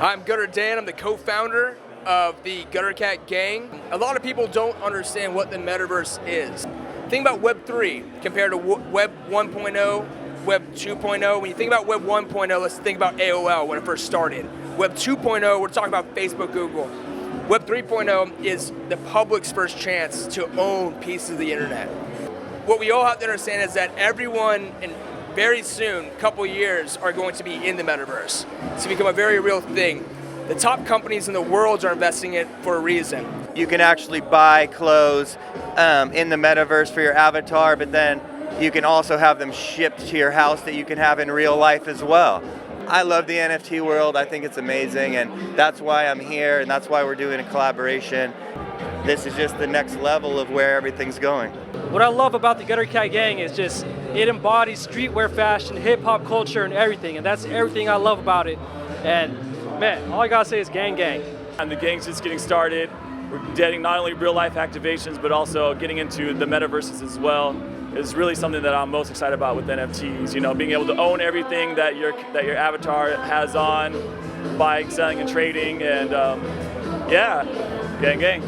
I'm Gutter Dan. I'm the co-founder of the Gutter Cat Gang. A lot of people don't understand what the metaverse is. Think about Web 3 compared to Web 1.0, Web 2.0. When you think about Web 1.0, let's think about AOL when it first started. Web 2.0, we're talking about Facebook, Google. Web 3.0 is the public's first chance to own pieces of the internet. What we all have to understand is that everyone, and very soon, a couple years, are going to be in the metaverse. It's become a very real thing. The top companies in the world are investing in it for a reason. You can actually buy clothes in the metaverse for your avatar, but then you can also have them shipped to your house that you can have in real life as well. I love the NFT world. I think it's amazing, and that's why I'm here, and that's why we're doing a collaboration. This is just the next level of where everything's going. What I love about the Gutter Cat Gang is just it embodies streetwear fashion, hip-hop culture, and everything, and that's everything I love about it. And man, all I gotta say is gang gang. And the gang's just getting started. We're getting not only real-life activations, but also getting into the metaverses as well. Is really something that I'm most excited about with NFTs. You know, being able to own everything that your avatar has on, buying, selling, and trading, and yeah, gang gang.